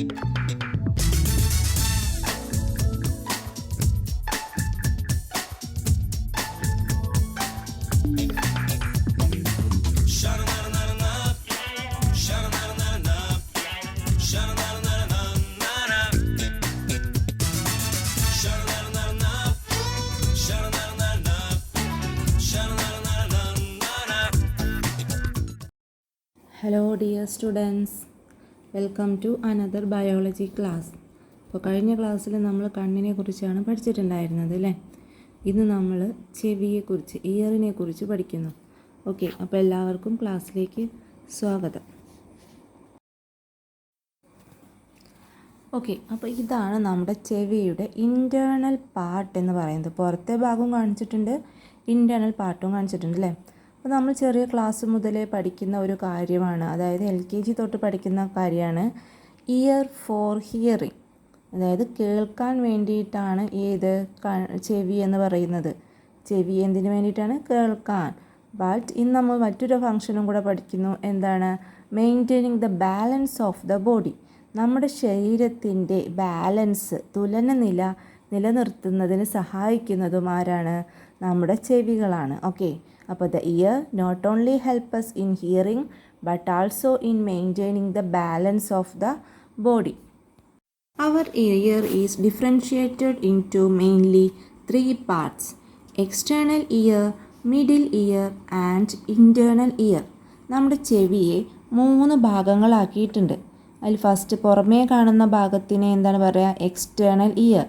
Hello dear students, welcome to another biology class. അപ്പോൾ കഴിഞ്ഞ ക്ലാസ്സിൽ നമ്മൾ കണ്ണിനെ കുറിച്ചാണ് പഠിച്ചിട്ടുണ്ടായിരുന്നത് അല്ലേ. ഇന്ന് നമ്മൾ ചെവിയെക്കുറിച്ച് ഇയറിനെ കുറിച്ച് പഠിക്കുന്നു. ഓക്കെ, അപ്പോൾ എല്ലാവർക്കും ക്ലാസ്സിലേക്ക് സ്വാഗതം. ഓക്കെ, അപ്പോൾ ഇതാണ് നമ്മുടെ ചെവിയുടെ ഇൻറ്റേർണൽ പാർട്ട് എന്ന് പറയുന്നത്. പുറത്തെ ഭാഗവും കാണിച്ചിട്ടുണ്ട്, ഇൻറ്റേർണൽ പാർട്ടും കാണിച്ചിട്ടുണ്ട് അല്ലേ. അപ്പോൾ നമ്മൾ ചെറിയ ക്ലാസ് മുതലേ പഠിക്കുന്ന ഒരു കാര്യമാണ്, അതായത് LKG തൊട്ട് പഠിക്കുന്ന കാര്യമാണ് ഇയർ ഫോർ ഹിയറിങ്. അതായത് കേൾക്കാൻ വേണ്ടിയിട്ടാണ് ചെവി എന്ന് പറയുന്നത്. ചെവി എന്തിനു വേണ്ടിയിട്ടാണ്? കേൾക്കാൻ. ബട്ട് ഇന്ന് നമ്മൾ മറ്റൊരു ഫംഗ്ഷനും കൂടെ പഠിക്കുന്നു. എന്താണ്? Maintaining the balance of the body. നമ്മുടെ ശരീരത്തിൻ്റെ ബാലൻസ്, തുലന നിലനിർത്തുന്നതിന് സഹായിക്കുന്നതും ആരാണ്? നമ്മുടെ ചെവികളാണ്. ഓക്കെ, അപ്പോൾ the ear not only help us in hearing but also in maintaining the balance of the body. Our ear is differentiated into mainly 3 parts: external ear, middle ear and internal ear. നമ്മുടെ ചെവിയെ 3 ഭാഗങ്ങളാക്കിയിട്ടുണ്ട്. അതിൽ first പുറമേ കാണുന്ന ഭാഗത്തിനെ എന്താണ് പറയുക? External ear.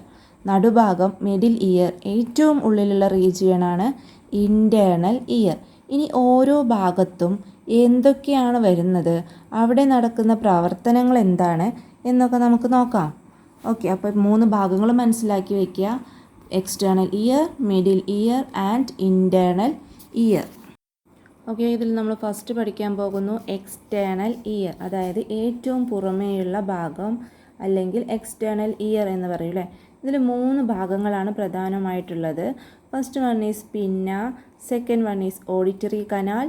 നടുഭാഗം middle ear, ഏറ്റവും ഉള്ളിലുള്ള റീജിയനാണ് ഇൻറ്റേർണൽ ഇയർ. ഇനി ഓരോ ഭാഗത്തും എന്തൊക്കെയാണ് വരുന്നത്, അവിടെ നടക്കുന്ന പ്രവർത്തനങ്ങൾ എന്താണ് എന്നൊക്കെ നമുക്ക് നോക്കാം. ഓക്കെ, അപ്പോൾ 3 ഭാഗങ്ങൾ മനസ്സിലാക്കി വയ്ക്കുക: external year, middle year and internal ear. Okay, ഇതിൽ നമ്മൾ ഫസ്റ്റ് പഠിക്കാൻ പോകുന്നു എക്സ്റ്റേണൽ ഇയർ, അതായത് ഏറ്റവും പുറമേയുള്ള ഭാഗം അല്ലെങ്കിൽ എക്സ്റ്റേണൽ ഇയർ എന്ന് പറയും അല്ലേ. ഇതിൽ 3 ഭാഗങ്ങളാണ് പ്രധാനമായിട്ടുള്ളത്. First one is pinna, second one is auditory canal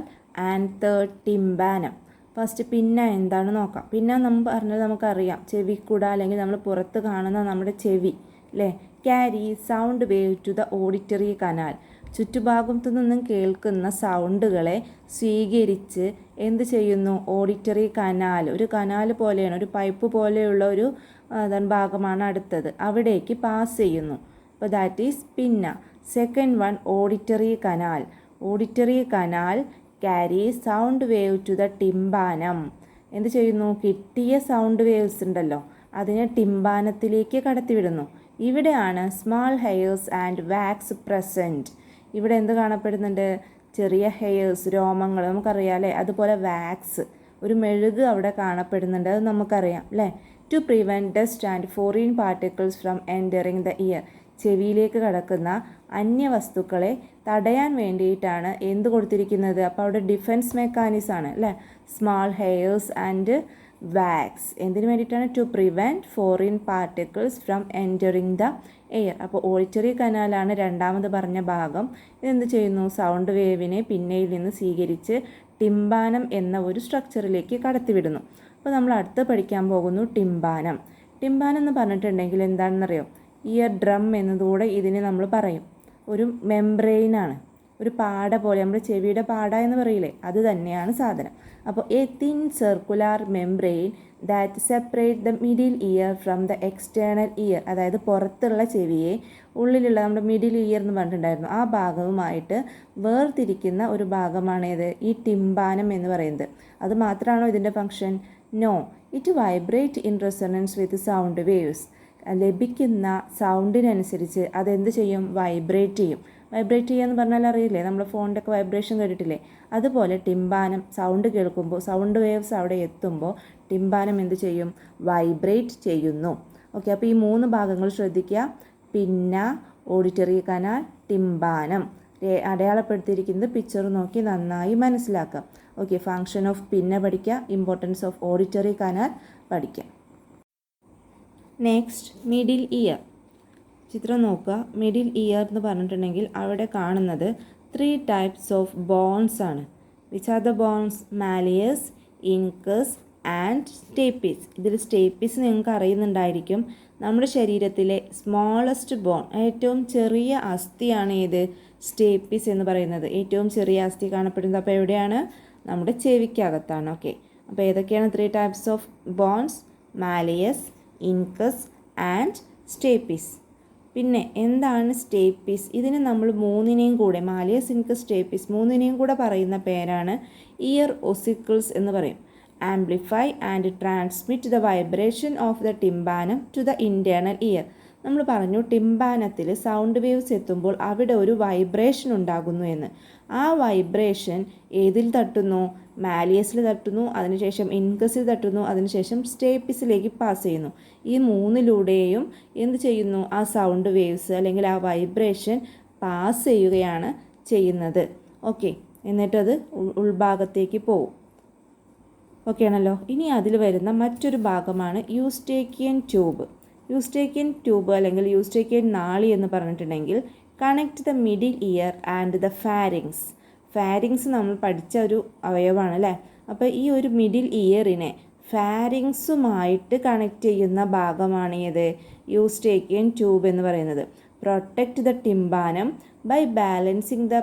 and third tympanum. First pinna എന്താണ് നോക്കാം. പിന്ന നമ്മൾ പറഞ്ഞത് നമുക്കറിയാം, ചെവിക്കുട അല്ലെങ്കിൽ നമ്മൾ പുറത്ത് കാണുന്ന നമ്മുടെ ചെവി അല്ലേ, carry sound wave to the auditory canal. ചുറ്റുഭാഗത്തു നിന്നും കേൾക്കുന്ന സൗണ്ടുകളെ സ്വീകരിച്ച് എന്ത് ചെയ്യുന്നു? ഓഡിറ്ററി കനാൽ, ഒരു കനാൽ പോലെയാണ്, ഒരു പൈപ്പ് പോലെയുള്ള ഒരു ഭാഗമാണ് അടുത്തത്, അവിടേക്ക് പാസ് ചെയ്യുന്നു. അപ്പോൾ that is pinna. Second one auditory canal. Auditory canal carry sound wave to the tympanum. എന്ത് ചെയ്യുന്നു? കിട്ടിയ സൗണ്ട് വേവ്സ് ഉണ്ടല്ലോ, അതിനെ ടിംബാനത്തിലേക്ക് കടത്തിവിടുന്നു. ഇവിടെയാണ് small hairs and wax present. ഇവിടെ എന്ത് കാണപ്പെടുന്നുണ്ട്? ചെറിയ ഹെയർസ്, രോമങ്ങൾ, നമുക്കറിയാം അല്ലേ. അതുപോലെ വാക്സ്, ഒരു മെഴുക് അവിടെ കാണപ്പെടുന്നുണ്ട്, അത് നമുക്കറിയാം അല്ലേ. To prevent dust and foreign particles from entering the ear. ചെവിയിലേക്ക് കടക്കുന്ന അന്യവസ്തുക്കളെ തടയാൻ വേണ്ടിയിട്ടാണ് എന്ത് കൊടുത്തിരിക്കുന്നത്? അപ്പോൾ അവിടെ ഡിഫെൻസ് മെക്കാനിസമാണ് അല്ലേ. സ്മാൾ ഹെയർസ് ആൻഡ് വാക്സ് എന്തിനു വേണ്ടിയിട്ടാണ്? To prevent foreign particles from entering the air. അപ്പോൾ ഓഡിറ്ററി കനാലാണ് രണ്ടാമത് പറഞ്ഞ ഭാഗം. ഇതെന്ത് ചെയ്യുന്നു? സൗണ്ട് വേവിനെ പിന്നയിൽ നിന്ന് സ്വീകരിച്ച് ടിംബാനം എന്ന ഒരു സ്ട്രക്ചറിലേക്ക് കടത്തിവിടുന്നു. അപ്പോൾ നമ്മൾ അടുത്ത് പഠിക്കാൻ പോകുന്നു ടിംബാനം. ടിംബാനം എന്ന് പറഞ്ഞിട്ടുണ്ടെങ്കിൽ എന്താണെന്നറിയോ? ഇയർ ഡ്രം എന്നതുകൂടെ ഇതിനെ നമ്മൾ പറയും. ഒരു മെംബ്രെയിനാണ്, ഒരു പാട പോലെ, നമ്മുടെ ചെവിയുടെ പാട എന്ന് പറയില്ലേ, അത് തന്നെയാണ് സാധനം. അപ്പോൾ A thin circular membrane that separate the middle year from the external year. അതായത് പുറത്തുള്ള ചെവിയെ ഉള്ളിലുള്ള നമ്മുടെ മിഡിൽ ഇയർ എന്ന് പറഞ്ഞിട്ടുണ്ടായിരുന്നു, ആ ഭാഗവുമായിട്ട് വേർതിരിക്കുന്ന ഒരു ഭാഗമാണേത്? ഈ ടിംബാനം എന്ന് പറയുന്നത്. അത് മാത്രമാണോ ഇതിൻ്റെ function? No, it vibrate in resonance with sound waves. ലഭിക്കുന്ന സൗണ്ടിനനുസരിച്ച് അതെന്ത് ചെയ്യും? വൈബ്രേറ്റ് ചെയ്യും. വൈബ്രേറ്റ് ചെയ്യുക എന്ന് പറഞ്ഞാൽ അറിയില്ലേ, നമ്മൾ ഫോണിൻ്റെ ഒക്കെ വൈബ്രേഷൻ കേട്ടിട്ടില്ലേ, അതുപോലെ ടിംബാനം സൗണ്ട് കേൾക്കുമ്പോൾ, സൗണ്ട് വേവ്സ് അവിടെ എത്തുമ്പോൾ ടിംബാനം എന്ത് ചെയ്യും? വൈബ്രേറ്റ് ചെയ്യുന്നു. ഓക്കെ, അപ്പോൾ ഈ 3 ഭാഗങ്ങൾ ശ്രദ്ധിക്കുക: പിന്ന, ഓഡിറ്ററി കനാൽ, ടിംബാനം. അടയാളപ്പെടുത്തിയിരിക്കുന്നത് പിക്ചർ നോക്കി നന്നായി മനസ്സിലാക്കുക. ഓക്കെ, ഫങ്ഷൻ ഓഫ് പിന്ന പഠിക്കുക, ഇമ്പോർട്ടൻസ് ഓഫ് ഓഡിറ്ററി കനാൽ പഠിക്കുക. Next middle ear. ചിത്രം നോക്കുക. മിഡിൽ ഇയർ എന്ന് പറഞ്ഞിട്ടുണ്ടെങ്കിൽ അവിടെ കാണുന്നത് 3 ടൈപ്സ് ഓഫ് ബോൺസ് ആണ്. Which are the bones? Malleus, incus and stapes. ഇതിൽ സ്റ്റേപ്പീസ് നിങ്ങൾക്ക് അറിയുന്നുണ്ടായിരിക്കും. നമ്മുടെ ശരീരത്തിലെ സ്മോളസ്റ്റ് ബോൺ, ഏറ്റവും ചെറിയ അസ്ഥിയാണ് ഏത്? സ്റ്റേപ്പീസ് എന്ന് പറയുന്നത്. ഏറ്റവും ചെറിയ അസ്ഥി കാണപ്പെടുന്നത് അപ്പോൾ എവിടെയാണ്? നമ്മുടെ ചെവിക്കകത്താണ്. ഓക്കെ, അപ്പോൾ ഏതൊക്കെയാണ് 3 types of bones? Malleus, incus and stapes. പിന്നെ എന്താണ് സ്റ്റേപ്പീസ്? ഇതിന് നമ്മൾ മൂന്നിനെയും കൂടെ, മാലിയസ്, ഇൻകസ്, സ്റ്റേപ്പീസ് മൂന്നിനെയും കൂടെ പറയുന്ന പേരാണ് ഇയർ ഒസിക്കിൾസ് എന്ന് പറയും. Amplify and transmit the vibration of the tympanum to the internal ear. നമ്മൾ പറഞ്ഞു ടിംബാനത്തിൽ സൗണ്ട് വേവ്സ് എത്തുമ്പോൾ അവിടെ ഒരു വൈബ്രേഷൻ ഉണ്ടാകുന്നു എന്ന്. ആ വൈബ്രേഷൻ ഏതിൽ തട്ടുന്നു? മാലിയസിൽ തട്ടുന്നു, അതിനുശേഷം ഇൻകസിൽ തട്ടുന്നു, അതിനുശേഷം സ്റ്റേപ്പീസിലേക്ക് പാസ് ചെയ്യുന്നു. ഈ മൂന്നിലൂടെയും എന്ത് ചെയ്യുന്നു? ആ സൗണ്ട് വേവ്സ് അല്ലെങ്കിൽ ആ വൈബ്രേഷൻ പാസ് ചെയ്യുകയാണ് ചെയ്യുന്നത്. ഓക്കെ, എന്നിട്ടത് ഉൾഭാഗത്തേക്ക് പോകും. ഓക്കെ ആണല്ലോ. ഇനി അതിൽ വരുന്ന മറ്റൊരു ഭാഗമാണ് യൂസ്റ്റേക്കിയൻ ട്യൂബ്. യൂസ്റ്റേക്കിയൻ ട്യൂബ് അല്ലെങ്കിൽ യൂസ്റ്റേക്കിയൻ നാളി എന്ന് പറഞ്ഞിട്ടുണ്ടെങ്കിൽ connect the middle year and the pharynx. Pharynx നമ്മൾ പഠിച്ച ഒരു അവയവമാണ് അല്ലേ? അപ്പോൾ ഈ ഒരു മിഡിൽ ഇയറിനെ ഫാരിങ്സുമായിട്ട് കണക്ട് ചെയ്യുന്ന ഭാഗമാണ് ഏത്? യൂസ്റ്റേക്കിയൻ ട്യൂബ് എന്ന് പറയുന്നത്. Protect the tympanum by balancing the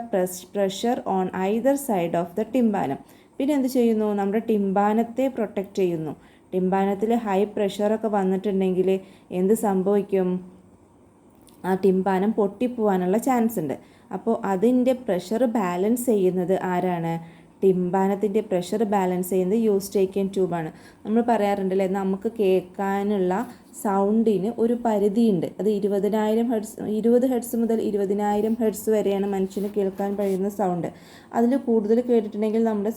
pressure on either side of the tympanum. പിന്നെ എന്ത് ചെയ്യുന്നു? നമ്മുടെ ടിംബാനത്തെ പ്രൊട്ടക്റ്റ് ചെയ്യുന്നു. ടിംബാനത്തിൽ ഹൈ പ്രഷറൊക്കെ വന്നിട്ടുണ്ടെങ്കിൽ എന്ത് സംഭവിക്കും? ആ ടിംബാനം പൊട്ടിപ്പോവാനുള്ള ചാൻസ് ഉണ്ട്. അപ്പോൾ അതിൻ്റെ പ്രഷർ ബാലൻസ് ചെയ്യുന്നത് ആരാണ്? ടിംബാനത്തിൻ്റെ പ്രഷർ ബാലൻസ് ചെയ്യുന്നത് യൂസ്റ്റേക്കിയൻ ട്യൂബാണ്. നമ്മൾ പറയാറുണ്ടല്ലേ, നമുക്ക് കേൾക്കാനുള്ള സൗണ്ടിന് ഒരു പരിധിയുണ്ട്. അത് 20 ഹെർട്സ് മുതൽ 20,000 ഹെർട്സ് വരെയാണ് മനുഷ്യന് കേൾക്കാൻ കഴിയുന്ന സൗണ്ട്. അതിൽ കൂടുതൽ കേട്ടിട്ടുണ്ടെങ്കിൽ നമ്മുടെ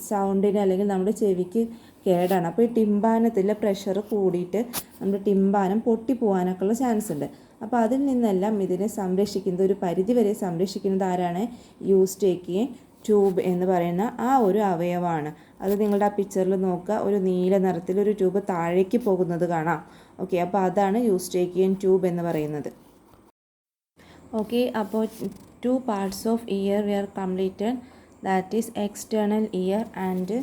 സൗണ്ടിന് അല്ലെങ്കിൽ നമ്മുടെ ചെവിക്ക് കേടാണ്. അപ്പോൾ ഈ ടിംബാനത്തിലെ പ്രഷർ കൂടിയിട്ട് നമ്മുടെ ടിംബാനം പൊട്ടിപ്പോവാനൊക്കെയുള്ള ചാൻസ് ഉണ്ട്. അപ്പോൾ അതിൽ നിന്നെല്ലാം ഇതിനെ സംരക്ഷിക്കുന്നത്, ഒരു പരിധി വരെ സംരക്ഷിക്കുന്നത് ആരാണ്? യൂസ്റ്റേക്കിയൻ ട്യൂബ് എന്ന് പറയുന്ന ആ ഒരു അവയവമാണ്. അത് നിങ്ങളുടെ ആ പിക്ചറിൽ നോക്കുക, ഒരു നീല നിറത്തിൽ ഒരു ട്യൂബ് താഴേക്ക് പോകുന്നത് കാണാം. ഓക്കെ, അപ്പോൾ അതാണ് യൂസ്റ്റേക്കിയൻ ട്യൂബ് എന്ന് പറയുന്നത്. ഓക്കെ, അപ്പോൾ 2 parts of ear we are completed. That is external ear and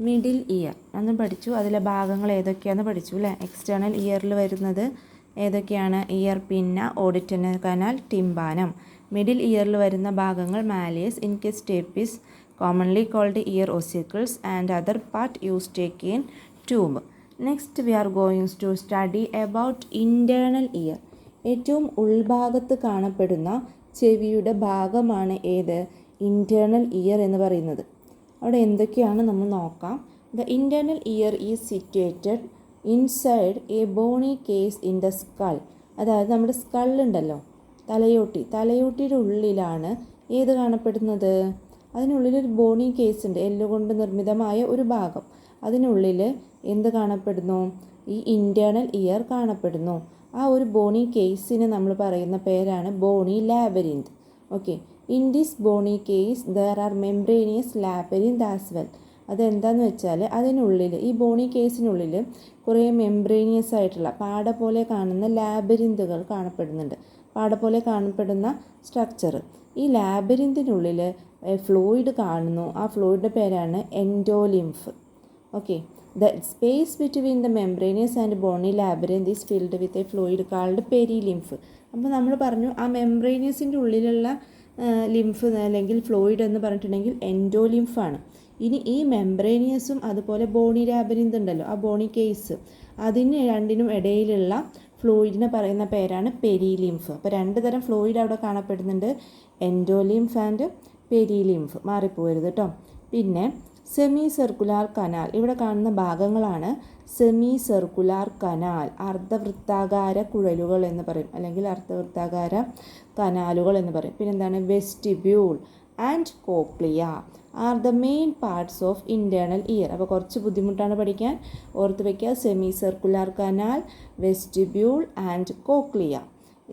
middle ear എന്നും പഠിച്ചു. അതിലെ ഭാഗങ്ങൾ ഏതൊക്കെയാണെന്ന് പഠിച്ചു അല്ലേ? എക്സ്റ്റേണൽ ഇയറിൽ വരുന്നത് ഏതൊക്കെയാണ്? ഇയർ പിന്ന, ഓഡിറ്ററി കനാൽ, ടിംബാനം. മിഡിൽ ഇയറിൽ വരുന്ന ഭാഗങ്ങൾ malleus, incus, stapes, commonly called ear ossicles and other part Eustachian tube. Next we are going to study about internal ear. ഏറ്റവും ഉൾഭാഗത്ത് കാണപ്പെടുന്ന ചെവിയുടെ ഭാഗമാണ് ഏത്? ഇൻറ്റേർണൽ ഇയർ എന്ന് പറയുന്നത്. അവിടെ എന്തൊക്കെയാണ് നമ്മൾ നോക്കാം. The internal ear is situated inside a bony case in the skull. അതായത് നമ്മുടെ സ്കള്ളുണ്ടല്ലോ, തലയോട്ടിയുടെ ഉള്ളിലാണ് ഏത് കാണപ്പെടുന്നത്? അതിനുള്ളിലൊരു ബോണി കേസ് ഉണ്ട്, എല്ലുകൊണ്ട് നിർമ്മിതമായ ഒരു ഭാഗം. അതിനുള്ളിൽ എന്ത് കാണപ്പെടുന്നു? ഈ ഇൻറ്റേർണൽ ഇയർ കാണപ്പെടുന്നു. ആ ഒരു ബോണി കേസിന് നമ്മൾ പറയുന്ന പേരാണ് bony labyrinth. Okay, in this bony case there are membranous labyrinth as well. അതെന്താണെന്ന് വെച്ചാൽ അതിനുള്ളിൽ, ഈ ബോണി കേസിനുള്ളിൽ കുറേ മെംബ്രേനിയസ് ആയിട്ടുള്ള പാട പോലെ കാണുന്ന ലാബരിന്തുകൾ കാണപ്പെടുന്നുണ്ട്. പാട പോലെ കാണപ്പെടുന്ന സ്ട്രക്ചർ. ഈ ലാബരിന്തിനുള്ളിൽ ഫ്ലൂയിഡ് കാണുന്നു. ആ ഫ്ലൂയിഡിൻ്റെ പേരാണ് endolymph. Okay, the space between the membranous and bony labyrinth is filled with a fluid called perilymph. അപ്പോൾ നമ്മൾ പറഞ്ഞു ആ മെംബ്രേനിയസിൻ്റെ ഉള്ളിലുള്ള ലിംഫ് അല്ലെങ്കിൽ ഫ്ലൂയിഡ് എന്ന് പറഞ്ഞിട്ടുണ്ടെങ്കിൽ എൻഡോലിംഫാണ്. ഇനി ഈ മെംബ്രേനിയസും അതുപോലെ ബോണി ലാബരിന്ത് ഉണ്ടല്ലോ, ആ ബോണി കേസ്, അതിന് രണ്ടിനും ഇടയിലുള്ള ഫ്ലൂയിഡിനെ പറയുന്ന പേരാണ് പെരിലിംഫ്. അപ്പോൾ 2 തരം ഫ്ലൂയിഡ് അവിടെ കാണപ്പെടുന്നുണ്ട്, എൻഡോലിംഫ് ആൻഡ് പെരിലിംഫ്. മാറിപ്പോകരുത് കേട്ടോ. പിന്നെ സെമി സർക്കുലാർ കനാൽ, ഇവിടെ കാണുന്ന ഭാഗങ്ങളാണ് സെമി സർക്കുലാർ കനാൽ. അർദ്ധവൃത്താകാര കുഴലുകൾ എന്ന് പറയും, അല്ലെങ്കിൽ അർദ്ധവൃത്താകാര കനാലുകൾ എന്ന് പറയും. പിന്നെന്താണ്? Vestibule and cochlea are the main parts of internal ear. അപ്പോൾ കുറച്ച് ബുദ്ധിമുട്ടാണ് പഠിക്കാൻ, ഓർത്ത് വയ്ക്കുക. Semi circular canal, vestibule and cochlea,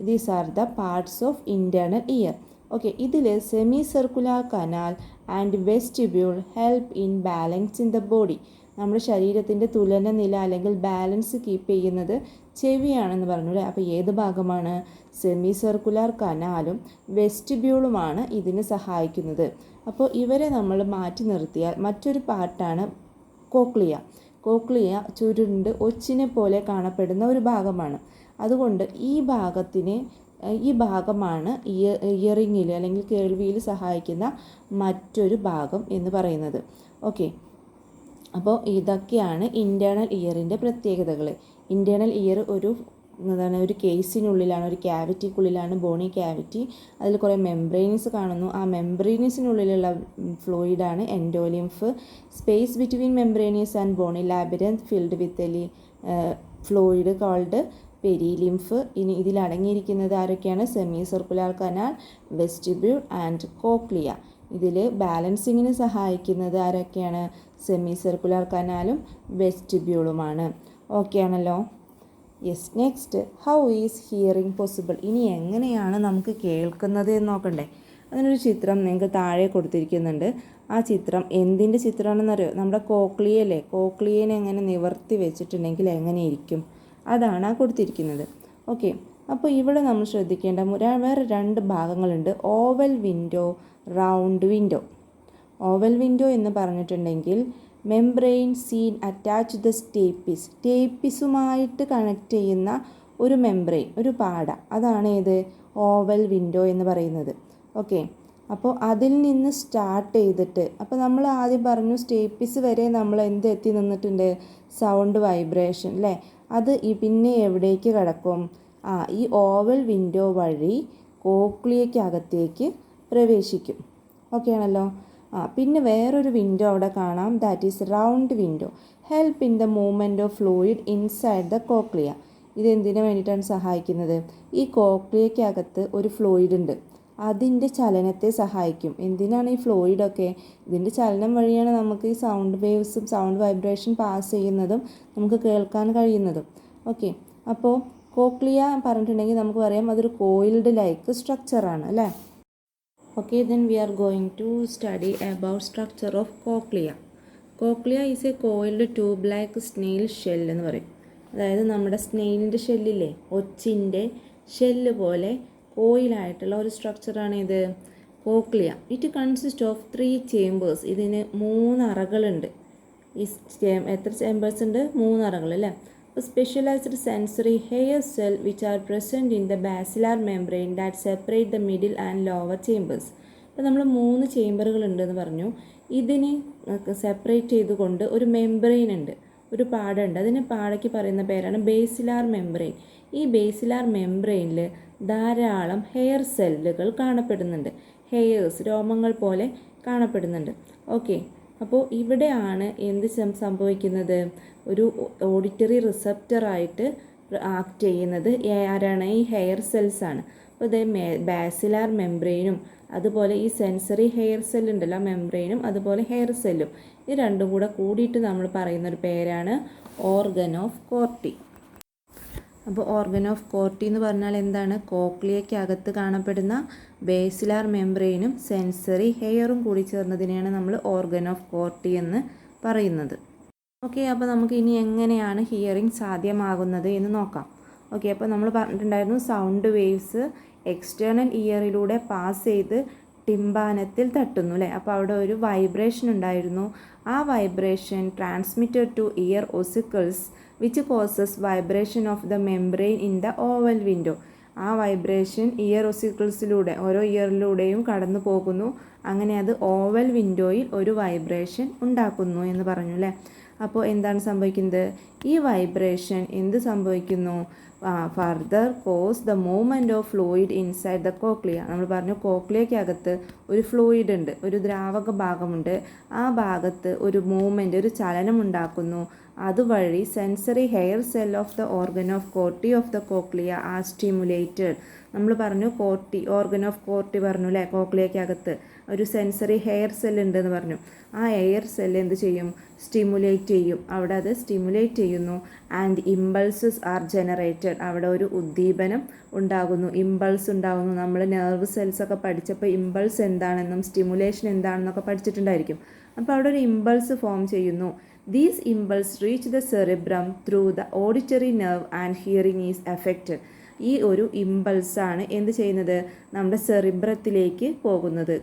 these are the parts of internal ear. Okay, ഇതിൽ semi circular canal and vestibule help in balance in the body. നമ്മുടെ ശരീരത്തിൻ്റെ തുലന നില അല്ലെങ്കിൽ ബാലൻസ് കീപ്പ് ചെയ്യുന്നത് ചെവിയാണെന്ന് പറഞ്ഞു അല്ലേ? അപ്പോൾ ഏത് ഭാഗമാണ്? സെമി സർക്കുലാർ കനാലും വെസ്റ്റിബ്യൂളുമാണ് ഇതിന് സഹായിക്കുന്നത്. അപ്പോൾ ഇവരെ നമ്മൾ മാറ്റി നിർത്തിയാൽ മറ്റൊരു പാർട്ടാണ് കോക്ലിയ. കോക്ലിയ ചുരുണ്ട് ഒച്ചിനെ പോലെ കാണപ്പെടുന്ന ഒരു ഭാഗമാണ്. അതുകൊണ്ട് ഈ ഭാഗമാണ് ഇയറിങ്ങിൽ അല്ലെങ്കിൽ കേൾവിയിൽ സഹായിക്കുന്ന മറ്റൊരു ഭാഗം എന്ന് പറയുന്നത്. ഓക്കെ, അപ്പോൾ ഇതൊക്കെയാണ് ഇൻറ്റേർണൽ ഇയറിൻ്റെ പ്രത്യേകതകൾ. ഇൻറ്റേർണൽ ഇയർ ഒരു കേസിനുള്ളിലാണ്, ഒരു ക്യാവിറ്റിക്കുള്ളിലാണ്, ബോണി ക്യാവിറ്റി. അതിൽ കുറേ മെംബ്രെയിൻസ് കാണുന്നു. ആ മെംബ്രെയിൻസിനുള്ളിലുള്ള ഫ്ലൂയിഡാണ് endolymph. Space between membranes and bony labyrinth filled with fluid called perilymph. ഇനി ഇതിലടങ്ങിയിരിക്കുന്നത് ആരൊക്കെയാണ്? Semi circular canal, vestibule and cochlea. ഇതിൽ ബാലൻസിങ്ങിന് സഹായിക്കുന്നത് ആരൊക്കെയാണ്? സെമി സർക്കുലാർ കനാലും വെസ്റ്റിബ്യൂളുമാണ്. ഓക്കെ ആണല്ലോ? Yes. Next, how is hearing possible? ഇനി എങ്ങനെയാണ് നമുക്ക് കേൾക്കുന്നത് എന്ന് നോക്കണ്ടേ? അതിനൊരു ചിത്രം നിങ്ങൾക്ക് താഴെ കൊടുത്തിരിക്കുന്നുണ്ട്. ആ ചിത്രം എന്തിൻ്റെ ചിത്രമാണെന്നറിയോ? നമ്മുടെ കോക്ലിയല്ലേ, കോക്ലിയനെ എങ്ങനെ നിവർത്തി വെച്ചിട്ടുണ്ടെങ്കിൽ എങ്ങനെയിരിക്കും, അതാണ് ആ കൊടുത്തിരിക്കുന്നത്. ഓക്കെ, അപ്പോൾ ഇവിടെ നമ്മൾ ശ്രദ്ധിക്കേണ്ട വേറെ 2 ഭാഗങ്ങളുണ്ട്. Oval window, round window. Oval window എന്ന് പറഞ്ഞിട്ടുണ്ടെങ്കിൽ മെംബ്രെയിൻ സീൻ അറ്റാച്ച് ദ സ്റ്റേപ്പിസുമായിട്ട് കണക്ട് ചെയ്യുന്ന ഒരു മെംബ്രെയിൻ, ഒരു പാട, അതാണ് ഏത്? ഓവൽ വിൻഡോ എന്ന് പറയുന്നത്. ഓക്കെ, അപ്പോൾ അതിൽ നിന്ന് സ്റ്റാർട്ട് ചെയ്തിട്ട്, അപ്പോൾ നമ്മൾ ആദ്യം പറഞ്ഞു സ്റ്റേപ്പിസ് വരെ നമ്മൾ എത്തി നിന്നിട്ടുണ്ട്? സൗണ്ട് വൈബ്രേഷൻ അല്ലേ? അത് പിന്നെ എവിടേക്ക് കിടക്കും? ഈ ഓവൽ വിൻഡോ വഴി കോക്ലിയക്കകത്തേക്ക് പ്രവേശിക്കും. ഓക്കെ ആണല്ലോ? പിന്നെ വേറൊരു വിൻഡോ അവിടെ കാണാം, that is round window. Help in the movement of fluid inside the cochlea. ഇതെന്തിനു വേണ്ടിയിട്ടാണ് സഹായിക്കുന്നത്? ഈ കോക്ലിയക്കകത്ത് ഒരു ഫ്ലൂയിഡ് ഉണ്ട്, അതിൻ്റെ ചലനത്തെ സഹായിക്കും. എന്തിനാണ് ഈ ഫ്ലൂയിഡൊക്കെ? ഇതിൻ്റെ ചലനം വഴിയാണ് നമുക്ക് ഈ സൗണ്ട് വേവ്സും സൗണ്ട് വൈബ്രേഷൻ പാസ് ചെയ്യുന്നതും നമുക്ക് കേൾക്കാൻ കഴിയുന്നതും. ഓക്കെ, അപ്പോൾ കോക്ലിയ പറഞ്ഞിട്ടുണ്ടെങ്കിൽ നമുക്ക് പറയാം അതൊരു കോയിൽഡ് ലൈക്ക് സ്ട്രക്ചറാണ് അല്ലേ? Okay, then we are going to study about structure of cochlea. Cochlea is a coiled tube-like snail shell എന്ന് പറയും. അതായത് നമ്മുടെ സ്നെയിലിൻ്റെ ഷെല്ലില്ലേ, ഒച്ചിൻ്റെ ഷെല്ല് പോലെ കോയിലായിട്ടുള്ള ഒരു സ്ട്രക്ചറാണ് ഇത് cochlea. It consist of 3 chambers. ഇതിന് 3 അറകളുണ്ട്. എത്ര ചേമ്പേഴ്സ് ഉണ്ട്? 3 അറകൾ അല്ലേ? Specialized sensory hair cell which are present in the basilar membrane that separate the middle and lower chambers. അപ്പോൾ നമ്മൾ 3 ചേമ്പറുകൾ ഉണ്ടെന്ന് പറഞ്ഞു. ഇതിനെ സെപ്പറേറ്റ് ചെയ്തുകൊണ്ട് ഒരു മെംബ്രെയിൻ ഉണ്ട്, ഒരു പാടയുണ്ട്. അതിന് പാടയ്ക്ക് പറയുന്ന പേരാണ് ബേസിലാർ മെംബ്രെയിൻ. ഈ ബേസിലാർ മെംബ്രെയിനിൽ ധാരാളം ഹെയർ സെല്ലുകൾ കാണപ്പെടുന്നുണ്ട്. ഹെയർസ്, രോമങ്ങൾ പോലെ കാണപ്പെടുന്നുണ്ട്. ഓക്കെ, അപ്പോൾ ഇവിടെയാണ് എന്ത് സംഭവിക്കുന്നത്? ഒരു ഓഡിറ്ററി റിസപ്റ്ററായിട്ട് ആക്ട് ചെയ്യുന്നത് ആരാണ്? ഈ ഹെയർ സെൽസ് ആണ്. അപ്പോൾ ഇത് ബാസിലാർ മെംബ്രെയിനും അതുപോലെ ഈ സെൻസറി ഹെയർ സെല്ലുണ്ടല്ലോ, മെംബ്രെയിനും അതുപോലെ ഹെയർ സെല്ലും, ഈ രണ്ടും കൂടെ കൂടിയിട്ട് നമ്മൾ പറയുന്നൊരു പേരാണ് ഓർഗൻ ഓഫ് കോർട്ടി. അപ്പോൾ ഓർഗൻ ഓഫ് കോർട്ടി എന്ന് പറഞ്ഞാൽ എന്താണ്? കോക്ലിയക്കകത്ത് കാണപ്പെടുന്ന ബേസിലാർ മെംബ്രെയിനും സെൻസറി ഹെയറും കൂടി ചേർന്നതിനെയാണ് നമ്മൾ ഓർഗൻ ഓഫ് കോർട്ടി എന്ന് പറയുന്നത്. ഓക്കെ, അപ്പോൾ നമുക്ക് ഇനി എങ്ങനെയാണ് ഹിയറിംഗ് സാധ്യമാകുന്നത് എന്ന് നോക്കാം. ഓക്കെ, അപ്പോൾ നമ്മൾ പറഞ്ഞിട്ടുണ്ടായിരുന്നു സൗണ്ട് വേവ്സ് എക്സ്റ്റേണൽ ഇയറിലൂടെ പാസ് ചെയ്ത് ടിംബാനത്തിൽ തട്ടുന്നു അല്ലേ? അപ്പോൾ അവിടെ ഒരു വൈബ്രേഷൻ ഉണ്ടായിരുന്നു. ആ vibration transmitted two year ossicles which causes vibration of the membrane in the oval window. ആ വൈബ്രേഷൻ ഇയർ ഓസിക്കിൾസിലൂടെ ഓരോ ഇയറിലൂടെയും കടന്നു പോകുന്നു. അങ്ങനെ അത് ഓവൽ വിൻഡോയിൽ ഒരു വൈബ്രേഷൻ ഉണ്ടാക്കുന്നു എന്ന് പറഞ്ഞു അല്ലേ? അപ്പോൾ എന്താണ് സംഭവിക്കുന്നത്? ഈ വൈബ്രേഷൻ എന്ത് സംഭവിക്കുന്നു? Further cause the movement of fluid inside the cochlea. നമ്മൾ പറഞ്ഞു കോക്ലിയക്കകത്ത് ഒരു ഫ്ലൂയിഡ് ഉണ്ട്, ഒരു ദ്രാവക ഭാഗമുണ്ട്. ആ ഭാഗത്ത് ഒരു മൂവ്മെൻറ്റ്, ഒരു ചലനം ഉണ്ടാക്കുന്നു. അതുവഴി sensory hair cell of the organ of Corti of the cochlea are stimulated. നമ്മൾ പറഞ്ഞു കോർട്ടി, ഓർഗൻ ഓഫ് കോർട്ടി പറഞ്ഞു അല്ലേ? കോക്ലിയക്കകത്ത് ഒരു സെൻസറി ഹെയർ സെല്ല് ഉണ്ടെന്ന് പറഞ്ഞു. ആ ഹെയർ സെല്ല് എന്ത് ചെയ്യും? സ്റ്റിമുലേറ്റ് ചെയ്യും. അവിടെ അത് സ്റ്റിമുലേറ്റ് ചെയ്യുന്നു. And impulses are generated. അവിടെ ഒരു ഉദ്ദീപനം ഉണ്ടാകുന്നു, ഇമ്പൾസ് ഉണ്ടാകുന്നു. നമ്മൾ നെർവ് സെൽസ് ഒക്കെ പഠിച്ചപ്പോൾ ഇമ്പൾസ് എന്താണെന്നും സ്റ്റിമുലേഷൻ എന്താണെന്നൊക്കെ പഠിച്ചിട്ടുണ്ടായിരിക്കും. അപ്പോൾ അവിടെ ഒരു ഇമ്പൾസ് ഫോം ചെയ്യുന്നു. These impulse reach the cerebrum through the auditory nerve and hearing is effected. ഈ ഒരു ഇമ്പൾസാണ് എന്ത് ചെയ്യുന്നത്? നമ്മുടെ സെറിബ്രത്തിലേക്ക് പോകുന്നത്.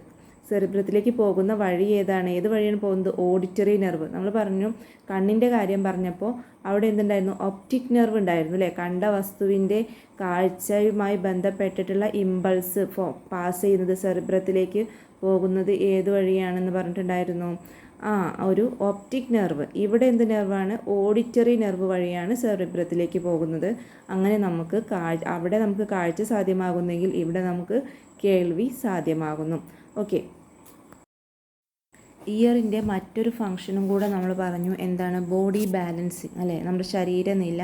സെറിബ്രത്തിലേക്ക് പോകുന്ന വഴി ഏതാണ്? ഏത് വഴിയാണ് പോകുന്നത്? Auditory nerve. നമ്മൾ പറഞ്ഞു കണ്ണിൻ്റെ കാര്യം പറഞ്ഞപ്പോൾ അവിടെ എന്തുണ്ടായിരുന്നു? ഒപ്റ്റിക് നെർവ് ഉണ്ടായിരുന്നു അല്ലേ? കണ്ട വസ്തുവിൻ്റെ കാഴ്ചയുമായി ബന്ധപ്പെട്ടിട്ടുള്ള ഇമ്പൾസ് പാസ് ചെയ്യുന്നത് സെറിബ്രത്തിലേക്ക് പോകുന്നത് ഏത് വഴിയാണെന്ന് പറഞ്ഞിട്ടുണ്ടായിരുന്നു? ഒരു ഒപ്റ്റിക് നെർവ്. ഇവിടെ എന്ത് നെർവാണ്? ഓഡിറ്ററി നെർവ് വഴിയാണ് സെറിബ്രത്തിലേക്ക് പോകുന്നത്. അങ്ങനെ നമുക്ക് അവിടെ നമുക്ക് കാഴ്ച സാധ്യമാകുന്നെങ്കിൽ ഇവിടെ നമുക്ക് കേൾവി സാധ്യമാകുന്നു. ഓക്കെ, ഇയറിൻ്റെ മറ്റൊരു ഫങ്ഷനും കൂടെ നമ്മൾ പറഞ്ഞു. എന്താണ്? ബോഡി ബാലൻസിങ് അല്ലേ? നമ്മുടെ ശരീരനില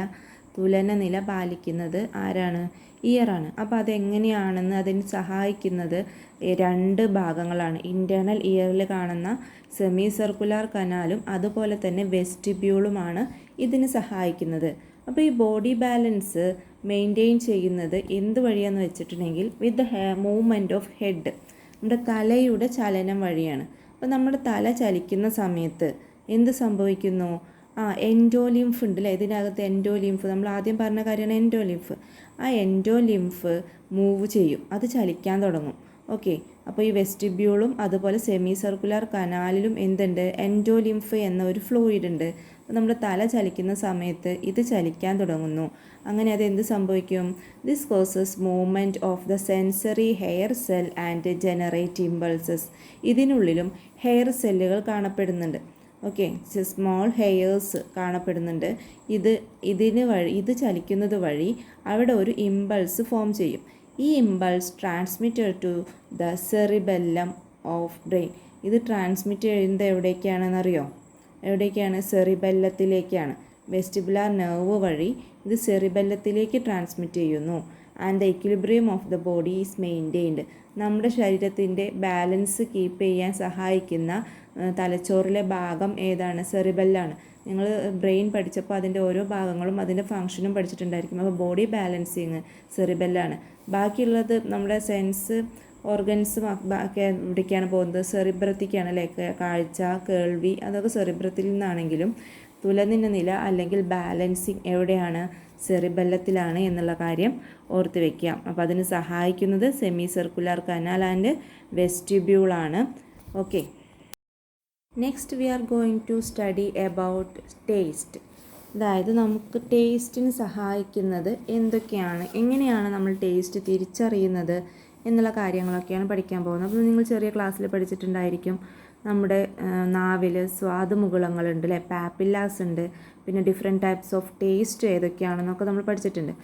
തുലനനില പാലിക്കുന്നത് ആരാണ്? ഇയറാണ്. അപ്പോൾ അതെങ്ങനെയാണെന്ന് അതിന് സഹായിക്കുന്നത് 2 ഭാഗങ്ങളാണ്. ഇൻറ്റേർണൽ ഇയറിൽ കാണുന്ന സെമി സർക്കുലാർ കനാലും അതുപോലെ തന്നെ വെസ്റ്റിബ്യൂളുമാണ് ഇതിന് സഹായിക്കുന്നത്. അപ്പോൾ ഈ ബോഡി ബാലൻസ് മെയിൻറ്റെയിൻ ചെയ്യുന്നത് എന്ത് വഴിയാണെന്ന് വെച്ചിട്ടുണ്ടെങ്കിൽ with the movement of head, നമ്മുടെ തലയുടെ ചലനം വഴിയാണ്. അപ്പോൾ നമ്മുടെ തല ചലിക്കുന്ന സമയത്ത് എന്ത് സംഭവിക്കുന്നു? എൻഡോലിംഫ് ഉണ്ട് അല്ലേ? ഇതിനകത്ത് എൻഡോലിംഫ്, നമ്മൾ ആദ്യം പറഞ്ഞ കാര്യമാണ് എൻഡോലിംഫ്. ആ എൻഡോലിംഫ് മൂവ് ചെയ്യും, അത് ചലിക്കാൻ തുടങ്ങും. ഓക്കെ, അപ്പോൾ ഈ വെസ്റ്റിബ്യൂളും അതുപോലെ സെമി സർക്കുലർ കനാലിലും എന്തുണ്ട്? എൻഡോലിംഫ് എന്ന ഒരു ഫ്ലൂയിഡ് ഉണ്ട്. അപ്പോൾ നമ്മുടെ തല ചലിക്കുന്ന സമയത്ത് ഇത് ചലിക്കാൻ തുടങ്ങുന്നു. അങ്ങനെ അതെന്ത് സംഭവിക്കും? This causes movement of the sensory hair cell and generate impulses. ഇതിനുള്ളിലും ഹെയർ സെല്ലുകൾ കാണപ്പെടുന്നുണ്ട്. ഓക്കെ, സ്മോൾ ഹെയേഴ്സ് കാണപ്പെടുന്നുണ്ട്. ഇത് ചലിക്കുന്നത് വഴി അവിടെ ഒരു ഇമ്പൾസ് ഫോം ചെയ്യും. ഈ impulse transmitted to the cerebellum of brain. ഇത് ട്രാൻസ്മിറ്റ് ചെയ്യുന്നത് എവിടേക്കാണെന്നറിയോ? എവിടേക്കാണ്? സെറിബെല്ലത്തിലേക്കാണ്. വെസ്റ്റിബുലാർ നെർവ് വഴി ഇത് സെറിബെല്ലത്തിലേക്ക് ട്രാൻസ്മിറ്റ് ചെയ്യുന്നു. And the equilibrium of the body is maintained. നമ്മുടെ ശരീരത്തിൻ്റെ ബാലൻസ് കീപ്പ് ചെയ്യാൻ സഹായിക്കുന്ന തലച്ചോറിലെ ഭാഗം ഏതാണ്? സെറിബെല്ലാണ്. നിങ്ങൾ ബ്രെയിൻ പഠിച്ചപ്പോൾ അതിൻ്റെ ഓരോ ഭാഗങ്ങളും അതിൻ്റെ ഫങ്ഷനും പഠിച്ചിട്ടുണ്ടായിരിക്കും. അപ്പോൾ ബോഡി ബാലൻസിങ് സെറിബെല്ലാണ്. ബാക്കിയുള്ളത് നമ്മുടെ സെൻസ് ഓർഗൻസും ബാക്കി എവിടേക്കാണ് പോകുന്നത്? സെറിബ്രത്തിക്കാണ് അല്ലേ? കാഴ്ച, കേൾവി അതൊക്കെ സെറിബ്രത്തിൽ നിന്നാണെങ്കിലും തുലനില അല്ലെങ്കിൽ ബാലൻസിങ് എവിടെയാണ്? സെറിബെല്ലത്തിലാണ് എന്നുള്ള കാര്യം ഓർത്ത് വയ്ക്കുക. അപ്പോൾ അതിന് സഹായിക്കുന്നത് സെമി സർക്കുലർ കനാൽ ആൻഡ് വെസ്റ്റിബ്യൂളാണ്. Okay, next we are going to study about taste. അതായത് നമുക്ക് ടേസ്റ്റിന് സഹായിക്കുന്നത് എന്തൊക്കെയാണ്, എങ്ങനെയാണ് നമ്മൾ ടേസ്റ്റ് തിരിച്ചറിയുന്നത് എന്നുള്ള കാര്യങ്ങളൊക്കെയാണ് പഠിക്കാൻ പോകുന്നത്. അപ്പോൾ നിങ്ങൾ ചെറിയ ക്ലാസ്സിൽ പഠിച്ചിട്ടുണ്ടായിരിക്കും. നമ്മുടെ നാവിൽ സ്വാദുമുകുളങ്ങളുണ്ട് അല്ലേ? പാപ്പില്ലാസ് ഉണ്ട്. പിന്നെ ഡിഫറെൻറ്റ് ടൈപ്സ് ഓഫ് ടേസ്റ്റ് ഏതൊക്കെയാണെന്നൊക്കെ നമ്മൾ പഠിച്ചിട്ടുണ്ട്.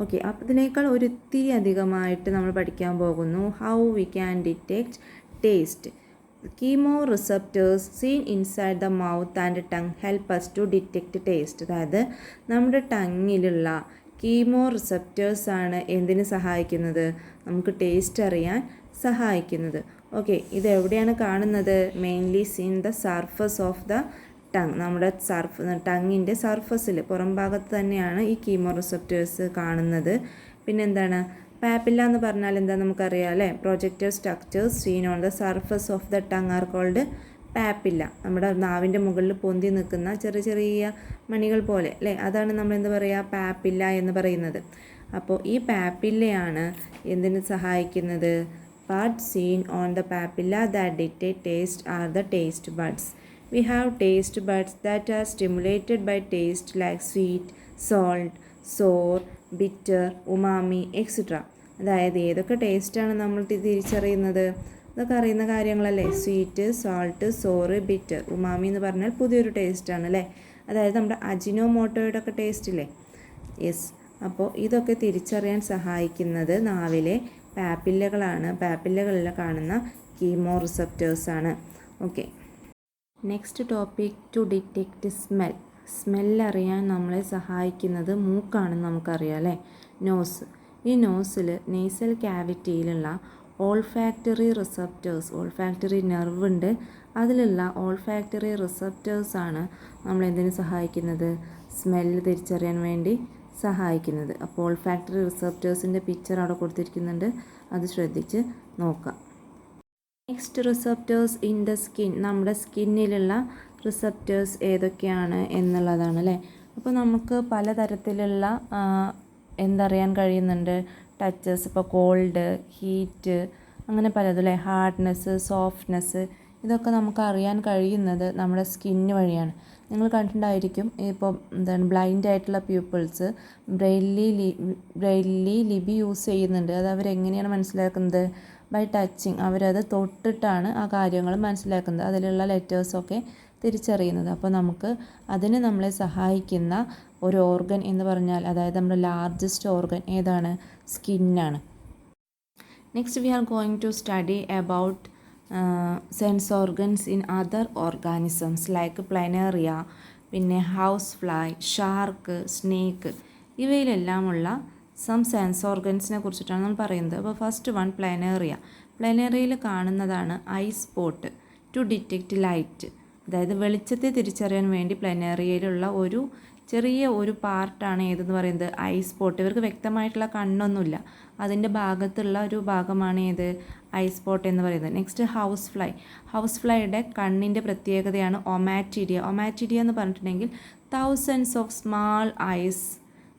ഓക്കെ, അപ്പോൾ ഇതിനേക്കാൾ ഒരിത്തിരി അധികമായിട്ട് നമ്മൾ പഠിക്കാൻ പോകുന്നു how we can detect taste. Chemoreceptors seen inside the mouth and tongue help us to detect taste. അതായത് നമ്മുടെ ടങ്ങിലുള്ള കീമോറിസെപ്റ്റേഴ്സാണ് എന്തിന് സഹായിക്കുന്നത്? നമുക്ക് ടേസ്റ്റ് അറിയാൻ സഹായിക്കുന്നത്. ഓക്കെ, ഇതെവിടെയാണ് കാണുന്നത്? Mainly seen the surface of the tongue. നമ്മുടെ ടങ്ങിൻ്റെ സർഫസിൽ പുറം ഭാഗത്ത് തന്നെയാണ് ഈ കീമോറിസെപ്റ്റേഴ്സ് കാണുന്നത്. പിന്നെന്താണ്? പാപ്പില്ല എന്ന് പറഞ്ഞാൽ എന്താ നമുക്കറിയാം അല്ലേ? Projective structures seen on the surface of the tongue are called papilla. നമ്മുടെ നാവിൻ്റെ മുകളിൽ പൊന്തി നിൽക്കുന്ന ചെറിയ ചെറിയ മണികൾ പോലെ അല്ലേ? അതാണ് നമ്മൾ എന്താ പറയുക? പാപ്പില്ല എന്ന് പറയുന്നത്. അപ്പോൾ ഈ പാപ്പില്ലയാണ് എന്തിന് സഹായിക്കുന്നത്? Buds seen on the papilla that dictate taste are the taste buds. We have taste buds that are stimulated by taste like sweet, salt, sour, bitter, umami, etc. അതായത് ഏതൊക്കെ ടേസ്റ്റാണ് നമ്മൾ തിരിച്ചറിയുന്നത്? ഇതൊക്കെ അറിയുന്ന കാര്യങ്ങളല്ലേ? Sweet, salt, sore, bitter. Umami എന്ന് പറഞ്ഞാൽ പുതിയൊരു ടേസ്റ്റാണ് അല്ലേ? അതായത് നമ്മുടെ അജിനോമോട്ടോയുടെ ഒക്കെ ടേസ്റ്റ് ഇല്ലേ? യെസ്. അപ്പോൾ ഇതൊക്കെ തിരിച്ചറിയാൻ സഹായിക്കുന്നത് നാവിലെ പാപ്പില്ലകളാണ്. പാപ്പില്ലകളിൽ കാണുന്ന കീമോറിസെപ്റ്റേഴ്സാണ്. Okay, next topic to detect smell. സ്മെല്ലറിയാൻ നമ്മളെ സഹായിക്കുന്നത് മൂക്കാണെന്ന് നമുക്കറിയാം അല്ലേ? നോസ്. ഈ നോസിൽ നേസൽ ക്യാവിറ്റിയിലുള്ള ഓൾഫാക്ടറി റിസെപ്റ്റേഴ്സ്, ഓൾഫാക്ടറി നെർവ് ഉണ്ട്. അതിലുള്ള ഓൾഫാക്ടറി റിസെപ്റ്റേഴ്സാണ് നമ്മളെന്തിനു സഹായിക്കുന്നത്? സ്മെല്ല് തിരിച്ചറിയാൻ വേണ്ടി സഹായിക്കുന്നത്. അപ്പോൾ ഓൾഫാക്ടറി റിസെപ്റ്റേഴ്സിൻ്റെ പിക്ചർ അവിടെ കൊടുത്തിരിക്കുന്നുണ്ട്, അത് ശ്രദ്ധിച്ച് നോക്കാം. Next receptors in the skin. നമ്മുടെ സ്കിന്നിലുള്ള റിസെപ്റ്റേഴ്സ് ഏതൊക്കെയാണ് എന്നുള്ളതാണ് അല്ലേ? അപ്പോൾ നമുക്ക് പലതരത്തിലുള്ള എന്തറിയാൻ കഴിയുന്നുണ്ട്? ടച്ചസ്. ഇപ്പോൾ കോൾഡ്, ഹീറ്റ്, അങ്ങനെ പലതും അല്ലേ, ഹാർഡ്നെസ്, സോഫ്റ്റ്നെസ്, ഇതൊക്കെ നമുക്ക് അറിയാൻ കഴിയുന്നത് നമ്മുടെ സ്കിന്ന് വഴിയാണ്. നിങ്ങൾ കണ്ടിട്ടുണ്ടായിരിക്കും ഇപ്പോൾ എന്താണ് ബ്ലൈൻഡ് ആയിട്ടുള്ള പീപ്പിൾസ് ബ്രെയിലി ലിപി യൂസ് ചെയ്യുന്നുണ്ട്. അത് അവരെങ്ങനെയാണ് മനസ്സിലാക്കുന്നത്? By touching. അവരത് തൊട്ടിട്ടാണ് ആ കാര്യങ്ങൾ മനസ്സിലാക്കുന്നത്, അതിലുള്ള ലെറ്റേഴ്സൊക്കെ തിരിച്ചറിയുന്നത്. അപ്പോൾ നമുക്ക് അതിന് നമ്മളെ സഹായിക്കുന്ന ഒരു ഓർഗൻ എന്ന് പറഞ്ഞാൽ, അതായത് നമ്മുടെ ലാർജസ്റ്റ് ഓർഗൻ ഏതാണ്? സ്കിന്നാണ്. Next we are going to study about sense organs in other organisms like planaria, പിന്നെ ഹൗസ് ഫ്ലൈ, ഷാർക്ക്, സ്നേക്ക്, ഇവയിലെല്ലാമുള്ള സം സെൻസ് ഓർഗൻസിനെ കുറിച്ചിട്ടാണ് നമ്മൾ പറയുന്നത്. അപ്പോൾ ഫസ്റ്റ് വൺ പ്ലാനേറിയ. പ്ലാനേറിയയിൽ കാണുന്നതാണ് eye spot to detect light. അതായത് വെളിച്ചത്തെ തിരിച്ചറിയാൻ വേണ്ടി പ്ലാനേറിയയിലുള്ള ഒരു ചെറിയ ഒരു പാർട്ടാണ് ഏതെന്ന് പറയുന്നത്? I spot. ഇവർക്ക് വ്യക്തമായിട്ടുള്ള കണ്ണൊന്നുമില്ല, അതിൻ്റെ ഭാഗത്തുള്ള ഒരു ഭാഗമാണ് ഏത്? ഐ സ്പോട്ട് എന്ന് പറയുന്നത്. Next house fly. ഹൗസ് ഫ്ലൈയുടെ കണ്ണിൻ്റെ പ്രത്യേകതയാണ് ഒമാറ്റിഡിയ. ഒമാറ്റിഡിയ എന്ന് പറഞ്ഞിട്ടുണ്ടെങ്കിൽ തൗസൻഡ്സ് ഓഫ് സ്മാൾ ഐസ്,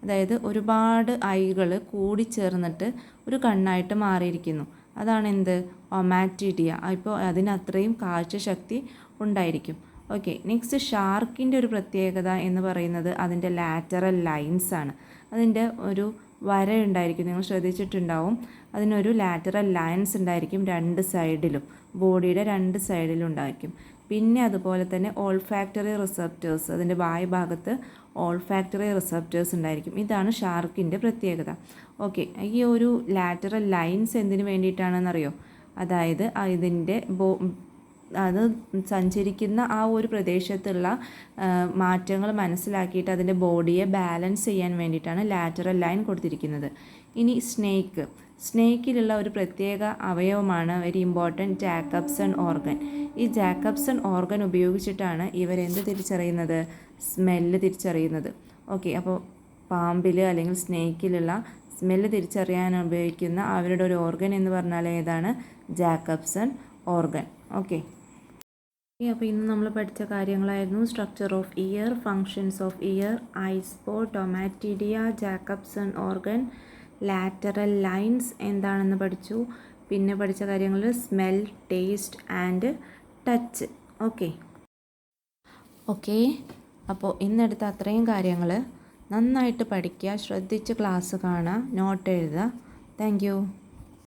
അതായത് ഒരുപാട് ഐകൾ കൂടിച്ചേർന്നിട്ട് ഒരു കണ്ണായിട്ട് മാറിയിരിക്കുന്നു. അതാണ് എന്ത്? ഒമാറ്റിഡിയ. ഇപ്പോൾ അതിന് അത്രയും കാഴ്ചശക്തി ഉണ്ടായിരിക്കും. ഓക്കെ. നെക്സ്റ്റ് ഷാർക്കിൻ്റെ ഒരു പ്രത്യേകത എന്ന് പറയുന്നത് അതിൻ്റെ ലാറ്ററൽ ലൈൻസ് ആണ്. അതിൻ്റെ ഒരു വര ഉണ്ടായിരിക്കും, നിങ്ങൾ ശ്രദ്ധിച്ചിട്ടുണ്ടാവും. അതിനൊരു ലാറ്ററൽ ലൈൻസ് ഉണ്ടായിരിക്കും രണ്ട് സൈഡിലും, ബോഡിയുടെ രണ്ട് സൈഡിലും ഉണ്ടായിരിക്കും. പിന്നെ അതുപോലെ തന്നെ ഓൾഫാക്ടറി റിസപ്റ്റേഴ്സ്, അതിൻ്റെ വായ് ഭാഗത്ത് ഓൾഫാക്ടറി റിസപ്റ്റേഴ്സ് ഉണ്ടായിരിക്കും. ഇതാണ് ഷാർക്കിൻ്റെ പ്രത്യേകത. ഓക്കെ. ഈ ഒരു ലാറ്ററൽ ലൈൻസ് എന്തിനു വേണ്ടിയിട്ടാണെന്നറിയോ? അതായത് ഇതിൻ്റെ അത് സഞ്ചരിക്കുന്ന ആ ഒരു പ്രദേശത്തുള്ള മാറ്റങ്ങൾ മനസ്സിലാക്കിയിട്ട് അതിൻ്റെ ബോഡിയെ ബാലൻസ് ചെയ്യാൻ വേണ്ടിയിട്ടാണ് ലാറ്ററൽ ലൈൻ കൊടുത്തിരിക്കുന്നത്. ഇനി സ്നേക്കിലുള്ള ഒരു പ്രത്യേക അവയവമാണ് വെരി ഇമ്പോർട്ടൻറ്റ് ജാക്കബ്സൺ ഓർഗൻ. ഈ ജാക്കബ്സൺ ഓർഗൻ ഉപയോഗിച്ചിട്ടാണ് ഇവരെന്ത് തിരിച്ചറിയുന്നത്? സ്മെല്ല് തിരിച്ചറിയുന്നത്. ഓക്കെ. അപ്പോൾ പാമ്പിൽ അല്ലെങ്കിൽ സ്നേക്കിലുള്ള സ്മെല്ല് തിരിച്ചറിയാൻ ഉപയോഗിക്കുന്ന അവരുടെ ഒരു ഓർഗൻ എന്ന് പറഞ്ഞാൽ ഏതാണ്? Jacobson organ. ഓക്കെ. അപ്പോൾ ഇന്ന് നമ്മൾ പഠിച്ച കാര്യങ്ങളായിരുന്നു structure of ear, functions of ear, eye spot, ommatidia, Jacobson organ, lateral lines എന്താണെന്ന് പഠിച്ചു. പിന്നെ പഠിച്ച കാര്യങ്ങൾ smell, taste and touch. Okay. അപ്പോൾ ഇന്നെടുത്ത അത്രയും കാര്യങ്ങൾ നന്നായിട്ട് പഠിക്കുക, ശ്രദ്ധിച്ച് ക്ലാസ് കാണുക, നോട്ട് എഴുതുക. Thank you.